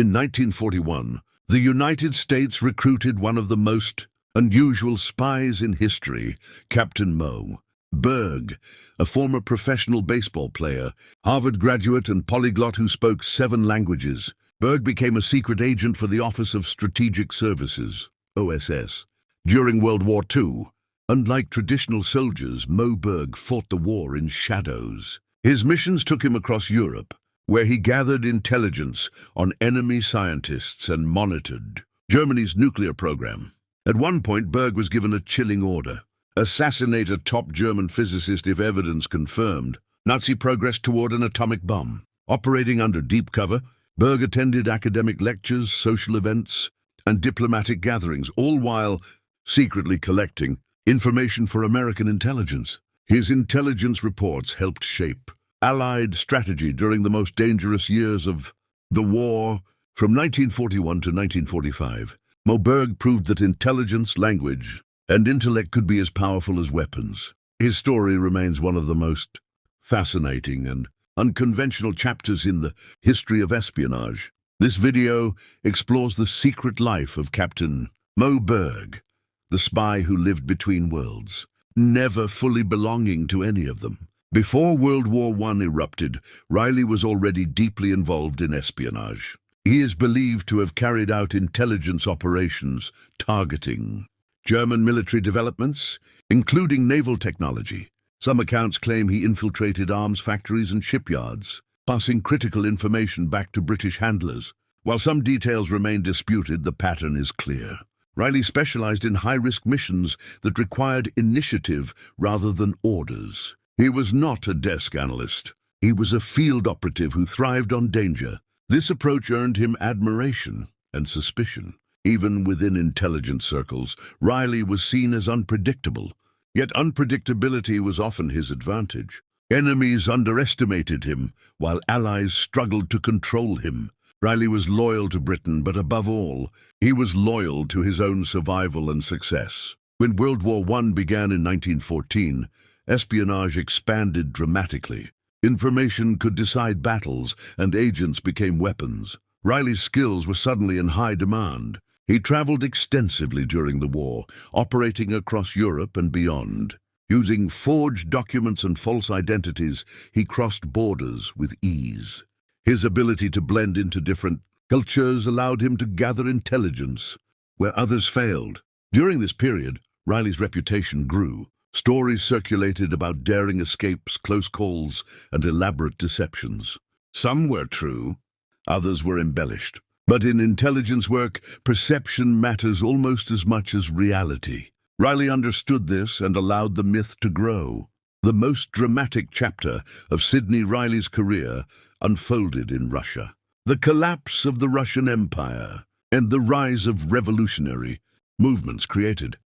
In 1941, the United States recruited one of the most unusual spies in history, Captain Moe Berg, a former professional baseball player, Harvard graduate and polyglot who spoke 7 languages. Berg became a secret agent for the Office of Strategic Services, OSS. During World War II, unlike traditional soldiers, Moe Berg fought the war in shadows. His missions took him across Europe, where he gathered intelligence on enemy scientists and monitored Germany's nuclear program. At one point, Berg was given a chilling order: assassinate a top German physicist if evidence confirmed. Nazi progress toward an atomic bomb. Operating under deep cover, Berg attended academic lectures, social events, and diplomatic gatherings, all while secretly collecting information for American intelligence. His intelligence reports helped shape Allied strategy during the most dangerous years of the war. From 1941 to 1945, Moe Berg proved that intelligence, language, and intellect could be as powerful as weapons. His story remains one of the most fascinating and unconventional chapters in the history of espionage. This video explores the secret life of Captain Moe Berg, the spy who lived between worlds, never fully belonging to any of them. Before World War I erupted, Reilly was already deeply involved in espionage. He is believed to have carried out intelligence operations targeting German military developments, including naval technology. Some accounts claim he infiltrated arms factories and shipyards, passing critical information back to British handlers. While some details remain disputed, the pattern is clear. Reilly specialized in high-risk missions that required initiative rather than orders. He was not a desk analyst. He was a field operative who thrived on danger. This approach earned him admiration and suspicion. Even within intelligence circles, Reilly was seen as unpredictable. Yet unpredictability was often his advantage. Enemies underestimated him, while allies struggled to control him. Reilly was loyal to Britain, but above all, he was loyal to his own survival and success. When World War I began in 1914, espionage expanded dramatically. Information could decide battles, and agents became weapons. Reilly's skills were suddenly in high demand. He traveled extensively during the war, operating across Europe and beyond. Using forged documents and false identities, he crossed borders with ease. His ability to blend into different cultures allowed him to gather intelligence where others failed. During this period, Reilly's reputation grew. Stories circulated about daring escapes, close calls, and elaborate deceptions. Some were true, others were embellished. But in intelligence work, perception matters almost as much as reality. Reilly understood this and allowed the myth to grow. The most dramatic chapter of Sidney Reilly's career unfolded in Russia. The collapse of the Russian Empire and the rise of revolutionary movements created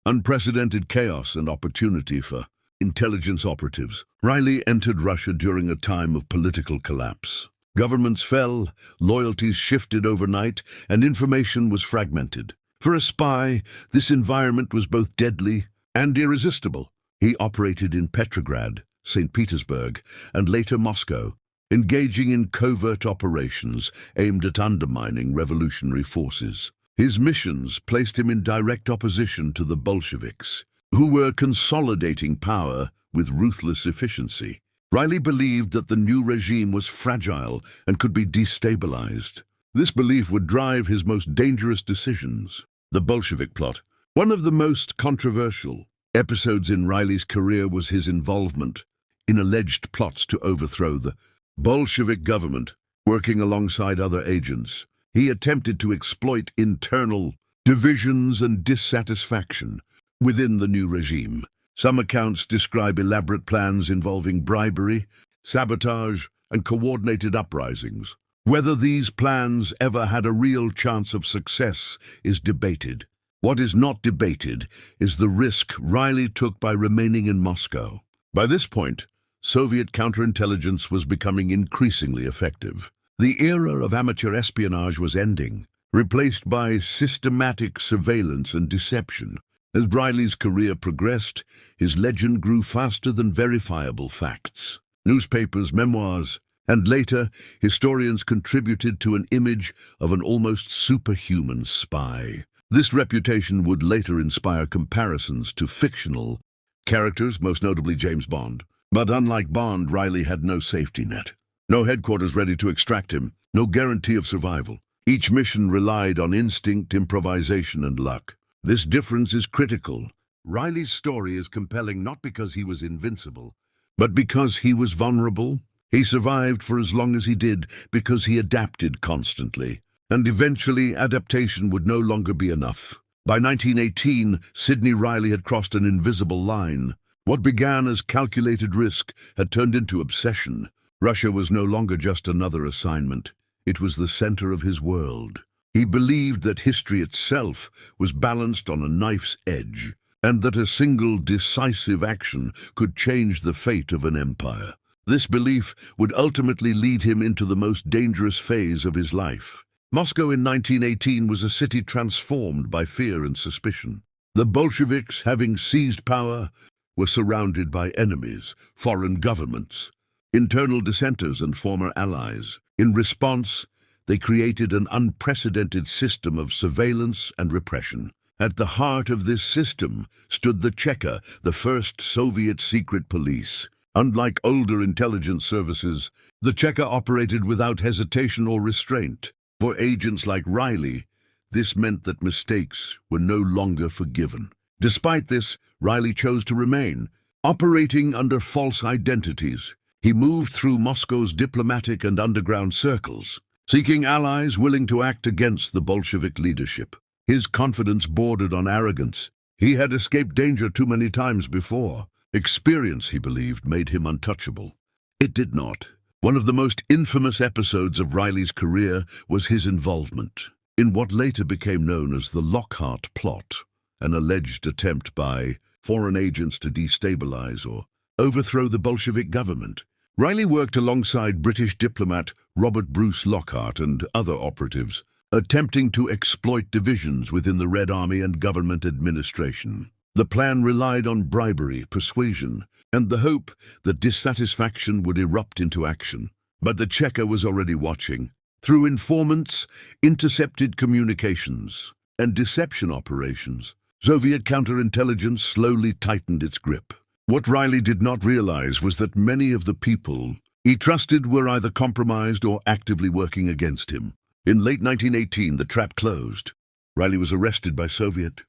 unprecedented chaos and opportunity for intelligence operatives. Reilly entered Russia during a time of political collapse. Governments fell, loyalties shifted overnight, and information was fragmented. For a spy, this environment was both deadly and irresistible. He operated in Petrograd, St. Petersburg, and later Moscow, engaging in covert operations aimed at undermining revolutionary forces. His missions placed him in direct opposition to the Bolsheviks, who were consolidating power with ruthless efficiency. Reilly believed that the new regime was fragile and could be destabilized. This belief would drive his most dangerous decisions. The Bolshevik plot. One of the most controversial episodes in Reilly's career was his involvement in alleged plots to overthrow the Bolshevik government. Working alongside other agents, he attempted to exploit internal divisions and dissatisfaction within the new regime. Some accounts describe elaborate plans involving bribery, sabotage, and coordinated uprisings. Whether these plans ever had a real chance of success is debated. What is not debated is the risk Reilly took by remaining in Moscow. By this point, Soviet counterintelligence was becoming increasingly effective. The era of amateur espionage was ending, replaced by systematic surveillance and deception. As Reilly's career progressed, his legend grew faster than verifiable facts. Newspapers, memoirs, and later, historians contributed to an image of an almost superhuman spy. This reputation would later inspire comparisons to fictional characters, most notably James Bond. But unlike Bond, Reilly had no safety net. No headquarters ready to extract him, no guarantee of survival. Each mission relied on instinct, improvisation, and luck. This difference is critical. Reilly's story is compelling not because he was invincible, but because he was vulnerable. He survived for as long as he did because he adapted constantly. And eventually, adaptation would no longer be enough. By 1918, Sidney Reilly had crossed an invisible line. What began as calculated risk had turned into obsession. Russia was no longer just another assignment. It was the center of his world. He believed that history itself was balanced on a knife's edge, and that a single decisive action could change the fate of an empire. This belief would ultimately lead him into the most dangerous phase of his life. Moscow in 1918 was a city transformed by fear and suspicion. The Bolsheviks, having seized power, were surrounded by enemies, foreign governments, internal dissenters, and former allies. In response, they created an unprecedented system of surveillance and repression. At the heart of this system stood the Cheka, the first Soviet secret police. Unlike older intelligence services, the Cheka operated without hesitation or restraint. For agents like Reilly, this meant that mistakes were no longer forgiven. Despite this, Reilly chose to remain, operating under false identities. He moved through Moscow's diplomatic and underground circles, seeking allies willing to act against the Bolshevik leadership. His confidence bordered on arrogance. He had escaped danger too many times before. Experience, he believed, made him untouchable. It did not. One of the most infamous episodes of Reilly's career was his involvement in what later became known as the Lockhart Plot, an alleged attempt by foreign agents to destabilize or overthrow the Bolshevik government. Reilly worked alongside British diplomat Robert Bruce Lockhart and other operatives, attempting to exploit divisions within the Red Army and government administration. The plan relied on bribery, persuasion, and the hope that dissatisfaction would erupt into action. But the Cheka was already watching. Through informants, intercepted communications, and deception operations, Soviet counterintelligence slowly tightened its grip. What Reilly did not realize was that many of the people he trusted were either compromised or actively working against him. In late 1918, the trap closed. Reilly was arrested by Soviet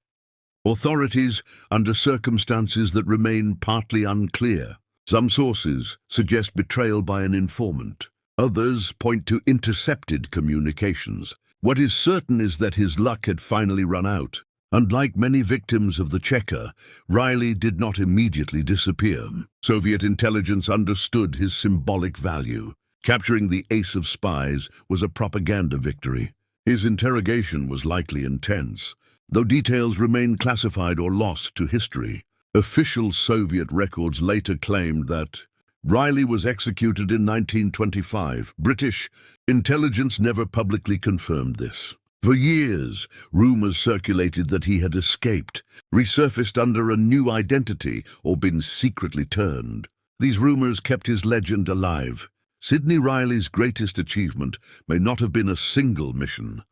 authorities under circumstances that remain partly unclear. Some sources suggest betrayal by an informant. Others point to intercepted communications. What is certain is that his luck had finally run out. Unlike many victims of the Cheka, Reilly did not immediately disappear. Soviet intelligence understood his symbolic value. Capturing the ace of spies was a propaganda victory. His interrogation was likely intense, though details remain classified or lost to history. Official Soviet records later claimed that Reilly was executed in 1925. British intelligence never publicly confirmed this. For years, rumors circulated that he had escaped, resurfaced under a new identity, or been secretly turned. These rumors kept his legend alive. Sidney Reilly's greatest achievement may not have been a single mission,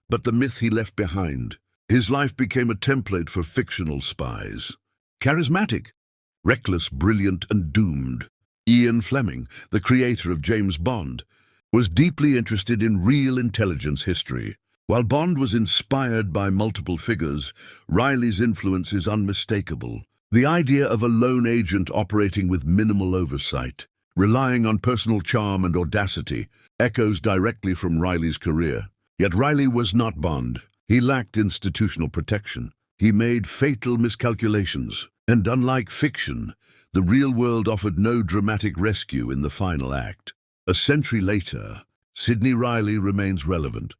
but the myth he left behind. His life became a template for fictional spies. Charismatic, reckless, brilliant, and doomed. Ian Fleming, the creator of James Bond, was deeply interested in real intelligence history. While Bond was inspired by multiple figures, Reilly's influence is unmistakable. The idea of a lone agent operating with minimal oversight, relying on personal charm and audacity, echoes directly from Reilly's career. Yet Reilly was not Bond. He lacked institutional protection. He made fatal miscalculations, and unlike fiction, the real world offered no dramatic rescue in the final act. A century later, Sidney Reilly remains relevant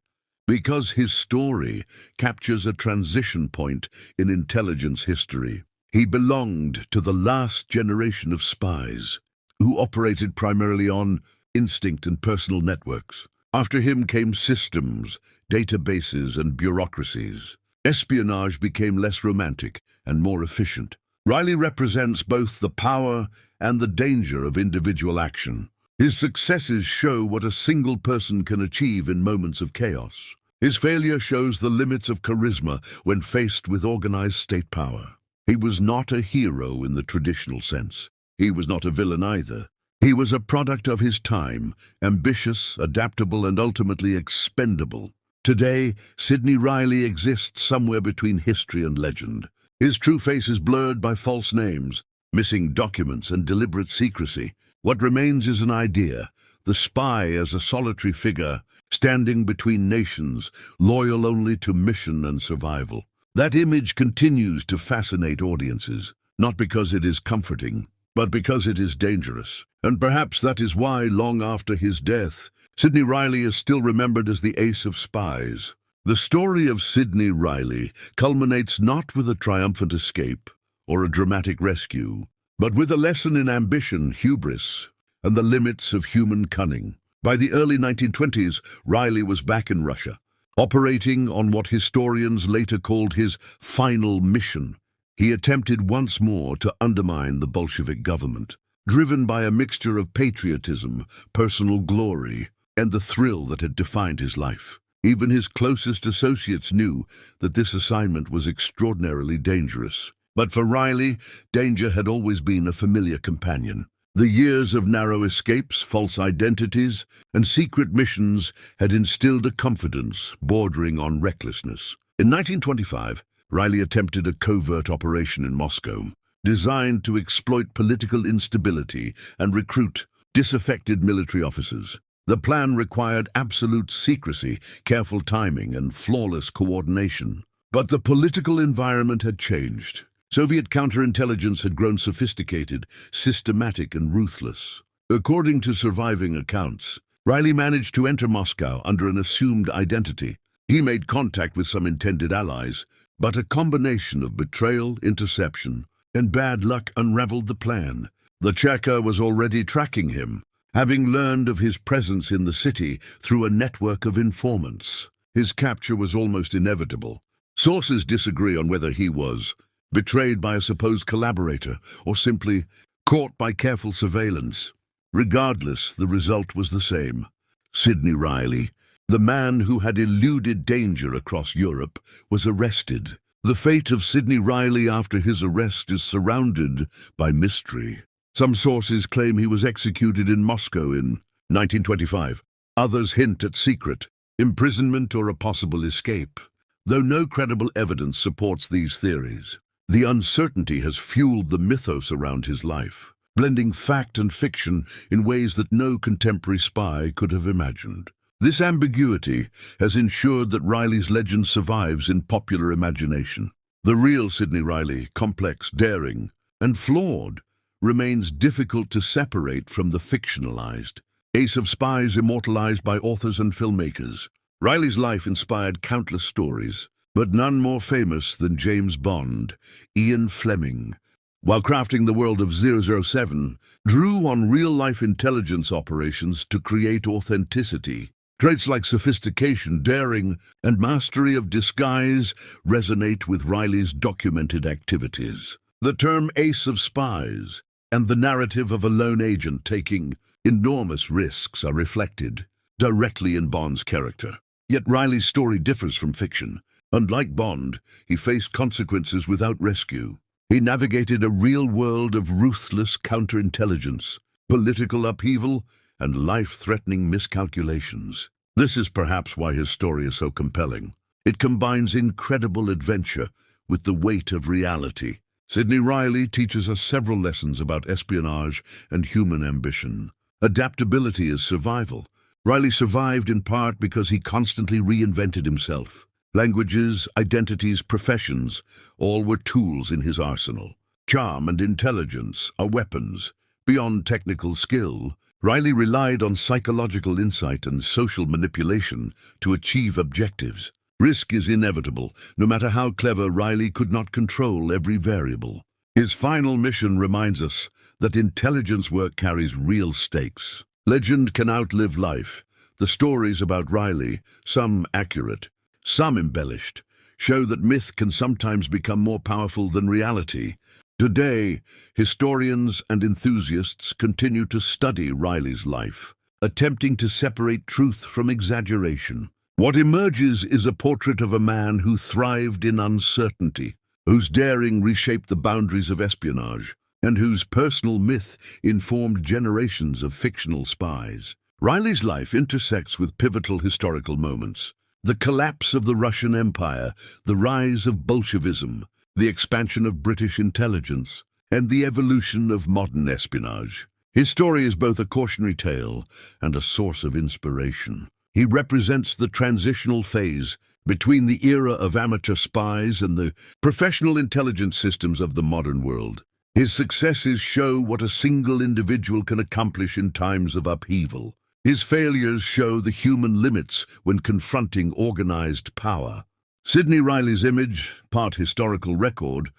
because his story captures a transition point in intelligence history. He belonged to the last generation of spies, who operated primarily on instinct and personal networks. After him came systems, databases, and bureaucracies. Espionage became less romantic and more efficient. Reilly represents both the power and the danger of individual action. His successes show what a single person can achieve in moments of chaos. His failure shows the limits of charisma when faced with organized state power. He was not a hero in the traditional sense. He was not a villain either. He was a product of his time, ambitious, adaptable, and ultimately expendable. Today, Sidney Reilly exists somewhere between history and legend. His true face is blurred by false names, missing documents, and deliberate secrecy. What remains is an idea, the spy as a solitary figure, standing between nations, loyal only to mission and survival. That image continues to fascinate audiences, not because it is comforting, but because it is dangerous. And perhaps that is why, long after his death, Sidney Reilly is still remembered as the ace of spies. The story of Sidney Reilly culminates not with a triumphant escape or a dramatic rescue, but with a lesson in ambition, hubris, and the limits of human cunning. By the early 1920s, Reilly was back in Russia, operating on what historians later called his final mission. He attempted once more to undermine the Bolshevik government, driven by a mixture of patriotism, personal glory, and the thrill that had defined his life. Even his closest associates knew that this assignment was extraordinarily dangerous. But for Reilly, danger had always been a familiar companion. The years of narrow escapes, false identities, and secret missions had instilled a confidence bordering on recklessness. In 1925, Reilly attempted a covert operation in Moscow, designed to exploit political instability and recruit disaffected military officers. The plan required absolute secrecy, careful timing, and flawless coordination. But the political environment had changed. Soviet counterintelligence had grown sophisticated, systematic, and ruthless. According to surviving accounts, Reilly managed to enter Moscow under an assumed identity. He made contact with some intended allies, but a combination of betrayal, interception, and bad luck unraveled the plan. The Cheka was already tracking him, having learned of his presence in the city through a network of informants. His capture was almost inevitable. Sources disagree on whether he was betrayed by a supposed collaborator or simply caught by careful surveillance. Regardless, the result was the same. Sidney Reilly, the man who had eluded danger across Europe, was arrested. The fate of Sidney Reilly after his arrest is surrounded by mystery. Some sources claim he was executed in Moscow in 1925. Others hint at secret imprisonment or a possible escape, though no credible evidence supports these theories. The uncertainty has fueled the mythos around his life, blending fact and fiction in ways that no contemporary spy could have imagined. This ambiguity has ensured that Reilly's legend survives in popular imagination. The real Sidney Reilly, complex, daring, and flawed, remains difficult to separate from the fictionalized ace of spies immortalized by authors and filmmakers. Reilly's life inspired countless stories, but none more famous than James Bond. Ian Fleming, while crafting the world of 007, drew on real-life intelligence operations to create authenticity. Traits like sophistication, daring, and mastery of disguise resonate with Reilly's documented activities. The term ace of spies and the narrative of a lone agent taking enormous risks are reflected directly in Bond's character. Yet Reilly's story differs from fiction. Unlike Bond, he faced consequences without rescue. He navigated a real world of ruthless counterintelligence, political upheaval, and life-threatening miscalculations. This is perhaps why his story is so compelling. It combines incredible adventure with the weight of reality. Sidney Reilly teaches us several lessons about espionage and human ambition. Adaptability is survival. Reilly survived in part because he constantly reinvented himself. Languages, identities, professions, all were tools in his arsenal. Charm and intelligence are weapons. Beyond technical skill, Reilly relied on psychological insight and social manipulation to achieve objectives. Risk is inevitable. No matter how clever, Reilly could not control every variable. His final mission reminds us that intelligence work carries real stakes. Legend can outlive life. The stories about Reilly, some accurate, some embellished, show that myth can sometimes become more powerful than reality. Today, historians and enthusiasts continue to study Reilly's life, attempting to separate truth from exaggeration. What emerges is a portrait of a man who thrived in uncertainty, whose daring reshaped the boundaries of espionage, and whose personal myth informed generations of fictional spies. Reilly's life intersects with pivotal historical moments: the collapse of the Russian Empire, the rise of Bolshevism, the expansion of British intelligence, and the evolution of modern espionage. His story is both a cautionary tale and a source of inspiration. He represents the transitional phase between the era of amateur spies and the professional intelligence systems of the modern world. His successes show what a single individual can accomplish in times of upheaval. His failures show the human limits when confronting organized power. Sidney Reilly's image, part historical record,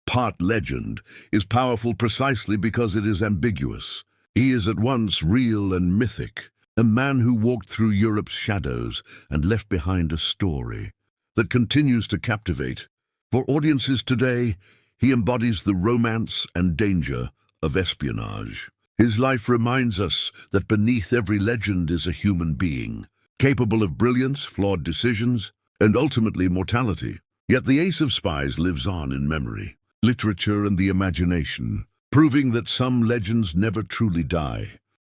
part legend, is powerful precisely because it is ambiguous. He is at once real and mythic, a man who walked through Europe's shadows and left behind a story that continues to captivate. For audiences today, he embodies the romance and danger of espionage. His life reminds us that beneath every legend is a human being, capable of brilliance, flawed decisions, and ultimately mortality. Yet the Ace of Spies lives on in memory, literature, and the imagination, proving that some legends never truly die.